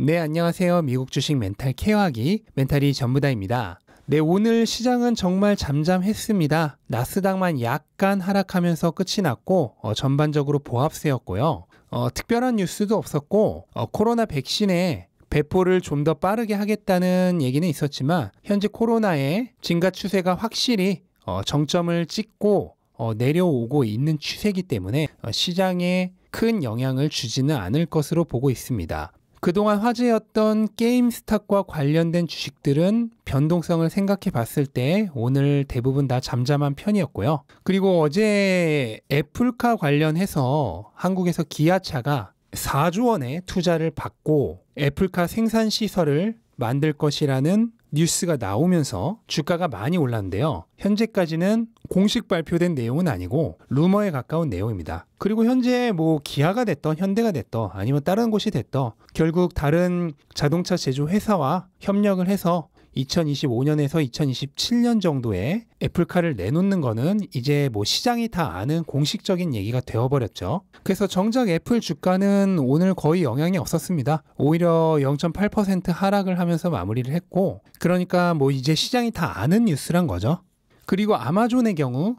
네, 안녕하세요. 미국 주식 멘탈 케어하기 멘탈이 전부다입니다. 네, 오늘 시장은 정말 잠잠했습니다. 나스닥만 약간 하락하면서 끝이 났고 전반적으로 보합세였고요. 특별한 뉴스도 없었고 코로나 백신의 배포를 좀 더 빠르게 하겠다는 얘기는 있었지만 현재 코로나의 증가 추세가 확실히 정점을 찍고 내려오고 있는 추세이기 때문에 시장에 큰 영향을 주지는 않을 것으로 보고 있습니다. 그동안 화제였던 게임스탑과 관련된 주식들은 변동성을 생각해 봤을 때 오늘 대부분 다 잠잠한 편이었고요. 그리고 어제 애플카 관련해서 한국에서 기아차가 4조 원의 투자를 받고 애플카 생산 시설을 만들 것이라는 뉴스가 나오면서 주가가 많이 올랐는데요. 현재까지는 공식 발표된 내용은 아니고 루머에 가까운 내용입니다. 그리고 현재 기아가 됐던 현대가 됐던 아니면 다른 곳이 됐던 결국 다른 자동차 제조 회사와 협력을 해서 2025년에서 2027년 정도에 애플카를 내놓는 거는 이제 시장이 다 아는 공식적인 얘기가 되어버렸죠. 그래서 정작 애플 주가는 오늘 거의 영향이 없었습니다. 오히려 0.8% 하락을 하면서 마무리를 했고, 그러니까 이제 시장이 다 아는 뉴스란 거죠. 그리고 아마존의 경우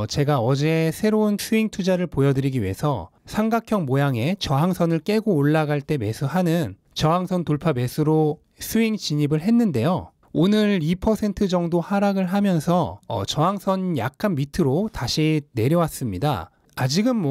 제가 어제 새로운 스윙 투자를 보여드리기 위해서 삼각형 모양의 저항선을 깨고 올라갈 때 매수하는 저항선 돌파 매수로 스윙 진입을 했는데요. 오늘 2% 정도 하락을 하면서 저항선 약간 밑으로 다시 내려왔습니다. 아직은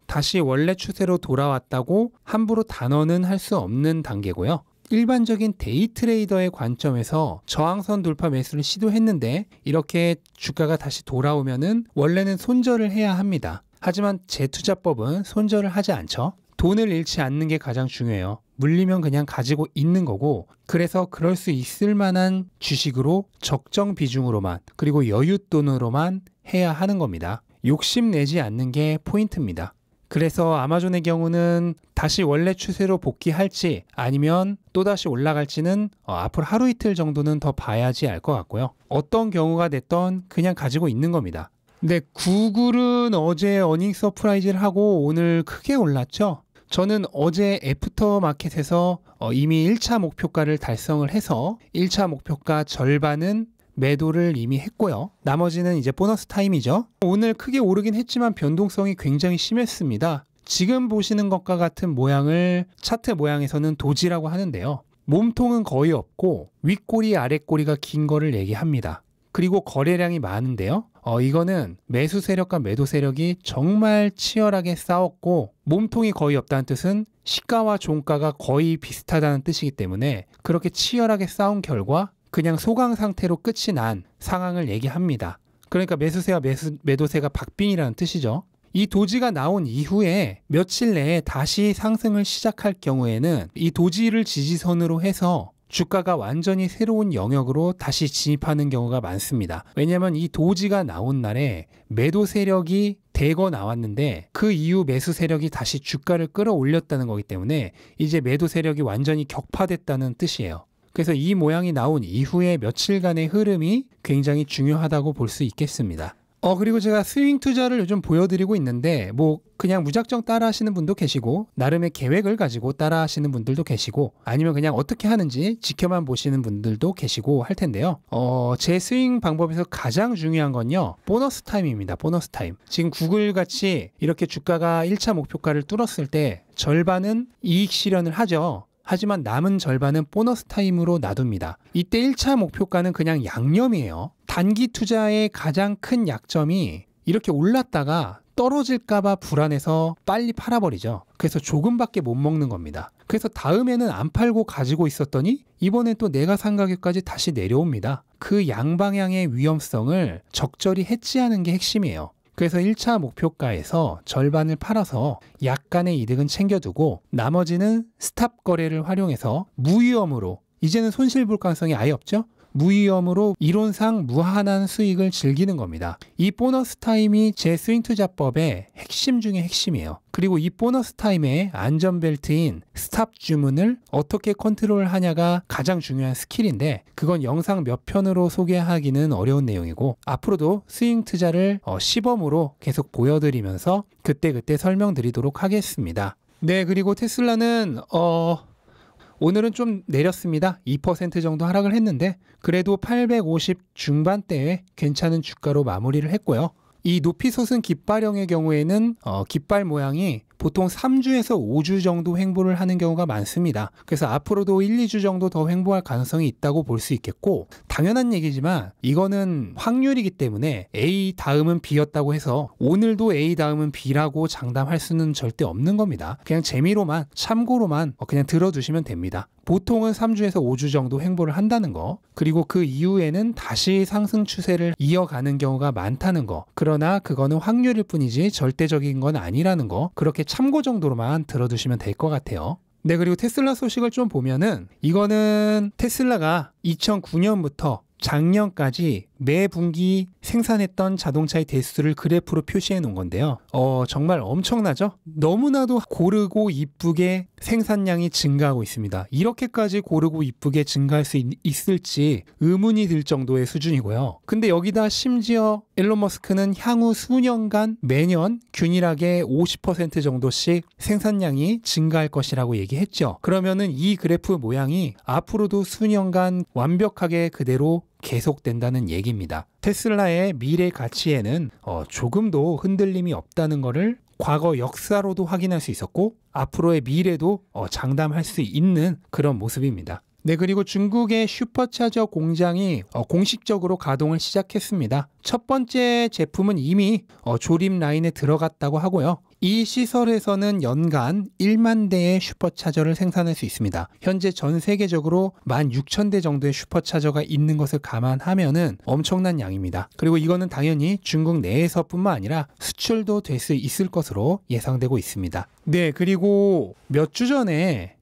다시 원래 추세로 돌아왔다고 함부로 단언은 할 수 없는 단계고요. 일반적인 데이 트레이더의 관점에서 저항선 돌파 매수를 시도했는데 이렇게 주가가 다시 돌아오면은 원래는 손절을 해야 합니다. 하지만 재투자법은 손절을 하지 않죠. 돈을 잃지 않는 게 가장 중요해요. 물리면 그냥 가지고 있는 거고, 그래서 그럴 수 있을 만한 주식으로 적정 비중으로만, 그리고 여윳돈으로만 해야 하는 겁니다. 욕심내지 않는 게 포인트입니다. 그래서 아마존의 경우는 다시 원래 추세로 복귀할지 아니면 또다시 올라갈지는 앞으로 하루 이틀 정도는 더 봐야지 알 것 같고요. 어떤 경우가 됐던 그냥 가지고 있는 겁니다. 근데 구글은 어제 어닝 서프라이즈를 하고 오늘 크게 올랐죠. 저는 어제 애프터마켓에서 이미 1차 목표가를 달성을 해서 1차 목표가 절반은 매도를 이미 했고요. 나머지는 이제 보너스 타임이죠. 오늘 크게 오르긴 했지만 변동성이 굉장히 심했습니다. 지금 보시는 것과 같은 모양을 차트 모양에서는 도지라고 하는데요. 몸통은 거의 없고 윗꼬리 아랫꼬리가 긴 거를 얘기합니다. 그리고 거래량이 많은데요. 이거는 매수 세력과 매도 세력이 정말 치열하게 싸웠고, 몸통이 거의 없다는 뜻은 시가와 종가가 거의 비슷하다는 뜻이기 때문에 그렇게 치열하게 싸운 결과 그냥 소강 상태로 끝이 난 상황을 얘기합니다. 그러니까 매수세와 매도세가 박빙이라는 뜻이죠. 이 도지가 나온 이후에 며칠 내에 다시 상승을 시작할 경우에는 이 도지를 지지선으로 해서 주가가 완전히 새로운 영역으로 다시 진입하는 경우가 많습니다. 왜냐하면 이 도지가 나온 날에 매도 세력이 대거 나왔는데 그 이후 매수 세력이 다시 주가를 끌어올렸다는 거기 때문에 이제 매도 세력이 완전히 격파됐다는 뜻이에요. 그래서 이 모양이 나온 이후에 며칠간의 흐름이 굉장히 중요하다고 볼 수 있겠습니다. 그리고 제가 스윙 투자를 요즘 보여드리고 있는데 그냥 무작정 따라 하시는 분도 계시고 나름의 계획을 가지고 따라 하시는 분들도 계시고 아니면 그냥 어떻게 하는지 지켜만 보시는 분들도 계시고 할 텐데요. 제 스윙 방법에서 가장 중요한 건요, 보너스 타임입니다. 보너스 타임. 지금 구글 같이 이렇게 주가가 1차 목표가를 뚫었을 때 절반은 이익 실현을 하죠. 하지만 남은 절반은 보너스 타임으로 놔둡니다. 이때 1차 목표가는 그냥 양념이에요. 단기 투자의 가장 큰 약점이 이렇게 올랐다가 떨어질까봐 불안해서 빨리 팔아버리죠. 그래서 조금밖에 못 먹는 겁니다. 그래서 다음에는 안 팔고 가지고 있었더니 이번엔 또 내가 산 가격까지 다시 내려옵니다. 그 양방향의 위험성을 적절히 해지하는 게 핵심이에요. 그래서 1차 목표가에서 절반을 팔아서 약간의 이득은 챙겨두고 나머지는 스탑 거래를 활용해서 무위험으로, 이제는 손실 볼 가능성이 아예 없죠? 무위험으로 이론상 무한한 수익을 즐기는 겁니다. 이 보너스 타임이 제 스윙 투자법의 핵심 중에 핵심이에요. 그리고 이 보너스 타임의 안전벨트인 스탑 주문을 어떻게 컨트롤하냐가 가장 중요한 스킬인데 그건 영상 몇 편으로 소개하기는 어려운 내용이고 앞으로도 스윙 투자를 시범으로 계속 보여드리면서 그때그때 설명드리도록 하겠습니다. 네, 그리고 테슬라는 오늘은 좀 내렸습니다. 2% 정도 하락을 했는데 그래도 850 중반대에 괜찮은 주가로 마무리를 했고요. 이 높이 솟은 깃발형의 경우에는 깃발 모양이 보통 3주에서 5주 정도 횡보를 하는 경우가 많습니다. 그래서 앞으로도 1, 2주 정도 더 횡보할 가능성이 있다고 볼 수 있겠고, 당연한 얘기지만 이거는 확률이기 때문에 A 다음은 B였다고 해서 오늘도 A 다음은 B라고 장담할 수는 절대 없는 겁니다. 그냥 재미로만, 참고로만 그냥 들어두시면 됩니다. 보통은 3주에서 5주 정도 횡보를 한다는 거, 그리고 그 이후에는 다시 상승 추세를 이어가는 경우가 많다는 거, 그러나 그거는 확률일 뿐이지 절대적인 건 아니라는 거, 그렇게 참고 정도로만 들어두시면 될 것 같아요. 네, 그리고 테슬라 소식을 좀 보면은 이거는 테슬라가 2009년부터 작년까지 매 분기 생산했던 자동차의 대수를 그래프로 표시해 놓은 건데요. 정말 엄청나죠? 너무나도 고르고 이쁘게 생산량이 증가하고 있습니다. 이렇게까지 고르고 이쁘게 증가할 수 있을지 의문이 들 정도의 수준이고요. 근데 여기다 심지어 일론 머스크는 향후 수년간 매년 균일하게 50% 정도씩 생산량이 증가할 것이라고 얘기했죠. 그러면은 이 그래프 모양이 앞으로도 수년간 완벽하게 그대로 계속된다는 얘기입니다. 테슬라의 미래 가치에는 조금도 흔들림이 없다는 것을 과거 역사로도 확인할 수 있었고 앞으로의 미래도 장담할 수 있는 그런 모습입니다. 네, 그리고 중국의 슈퍼차저 공장이 공식적으로 가동을 시작했습니다. 첫 번째 제품은 이미 조립 라인에 들어갔다고 하고요. 이 시설에서는 연간 1만 대의 슈퍼차저를 생산할 수 있습니다. 현재 전 세계적으로 16,000대 정도의 슈퍼차저가 있는 것을 감안하면은 엄청난 양입니다. 그리고 이거는 당연히 중국 내에서뿐만 아니라 수출도 될 수 있을 것으로 예상되고 있습니다. 네, 그리고 몇 주 전에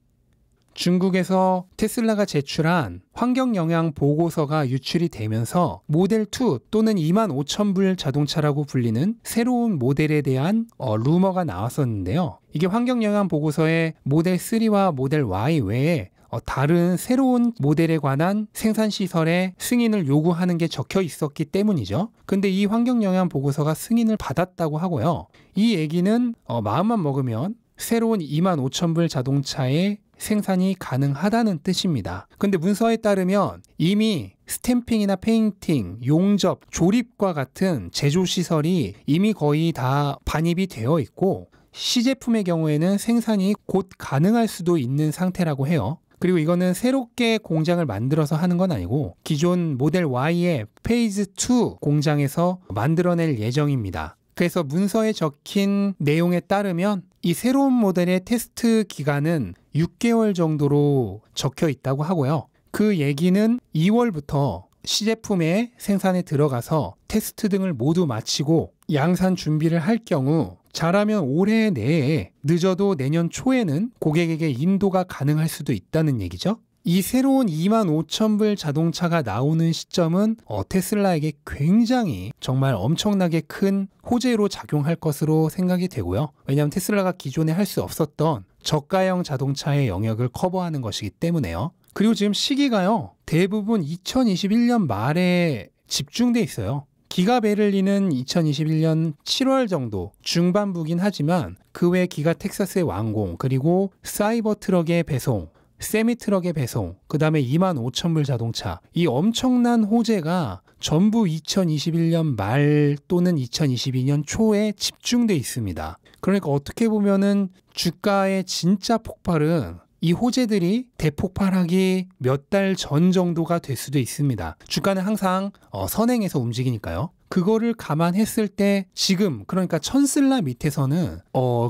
중국에서 테슬라가 제출한 환경영향 보고서가 유출이 되면서 모델2 또는 25,000불 자동차라고 불리는 새로운 모델에 대한 루머가 나왔었는데요. 이게 환경영향 보고서에 모델3와 모델 Y 외에 다른 새로운 모델에 관한 생산시설의 승인을 요구하는 게 적혀 있었기 때문이죠. 근데 이 환경영향 보고서가 승인을 받았다고 하고요. 이 얘기는 마음만 먹으면 새로운 25,000불 자동차의 생산이 가능하다는 뜻입니다. 근데 문서에 따르면 이미 스탬핑이나 페인팅, 용접, 조립과 같은 제조시설이 이미 거의 다 반입이 되어 있고 시제품의 경우에는 생산이 곧 가능할 수도 있는 상태라고 해요. 그리고 이거는 새롭게 공장을 만들어서 하는 건 아니고 기존 모델 Y의 페이즈 2 공장에서 만들어낼 예정입니다. 그래서 문서에 적힌 내용에 따르면 이 새로운 모델의 테스트 기간은 6개월 정도로 적혀 있다고 하고요. 그 얘기는 2월부터 시제품의 생산에 들어가서 테스트 등을 모두 마치고 양산 준비를 할 경우 잘하면 올해 내에 늦어도 내년 초에는 고객에게 인도가 가능할 수도 있다는 얘기죠. 이 새로운 25,000불 자동차가 나오는 시점은 테슬라에게 굉장히 정말 엄청나게 큰 호재로 작용할 것으로 생각이 되고요. 왜냐하면 테슬라가 기존에 할 수 없었던 저가형 자동차의 영역을 커버하는 것이기 때문에요. 그리고 지금 시기가요. 대부분 2021년 말에 집중돼 있어요. 기가 베를린은 2021년 7월 정도 중반부긴 하지만 그 외 기가 텍사스의 완공, 그리고 사이버 트럭의 배송, 세미 트럭의 배송, 그 다음에 25,000불 자동차, 이 엄청난 호재가 전부 2021년 말 또는 2022년 초에 집중돼 있습니다. 그러니까 어떻게 보면은 주가의 진짜 폭발은 이 호재들이 대폭발하기 몇 달 전 정도가 될 수도 있습니다. 주가는 항상 선행해서 움직이니까요. 그거를 감안했을 때 지금 그러니까 천슬라 밑에서는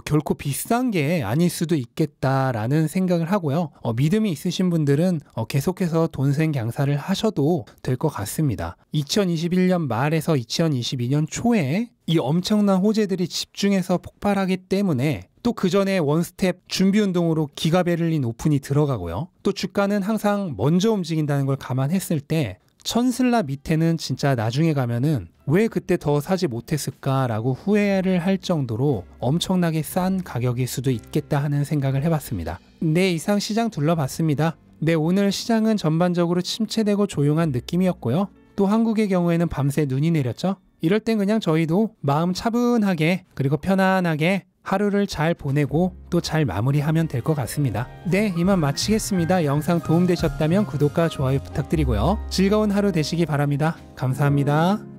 결코 비싼 게 아닐 수도 있겠다라는 생각을 하고요. 믿음이 있으신 분들은 계속해서 돈생 강사를 하셔도 될 것 같습니다. 2021년 말에서 2022년 초에 이 엄청난 호재들이 집중해서 폭발하기 때문에 또 그 전에 원스텝 준비운동으로 기가 베를린 오픈이 들어가고요. 또 주가는 항상 먼저 움직인다는 걸 감안했을 때 천슬라 밑에는 진짜 나중에 가면은 왜 그때 더 사지 못했을까라고 후회를 할 정도로 엄청나게 싼 가격일 수도 있겠다 하는 생각을 해봤습니다. 네, 이상 시장 둘러봤습니다. 네, 오늘 시장은 전반적으로 침체되고 조용한 느낌이었고요. 또 한국의 경우에는 밤새 눈이 내렸죠. 이럴 땐 그냥 저희도 마음 차분하게 그리고 편안하게 하루를 잘 보내고 또 잘 마무리하면 될 것 같습니다. 네, 이만 마치겠습니다. 영상 도움되셨다면 구독과 좋아요 부탁드리고요. 즐거운 하루 되시기 바랍니다. 감사합니다.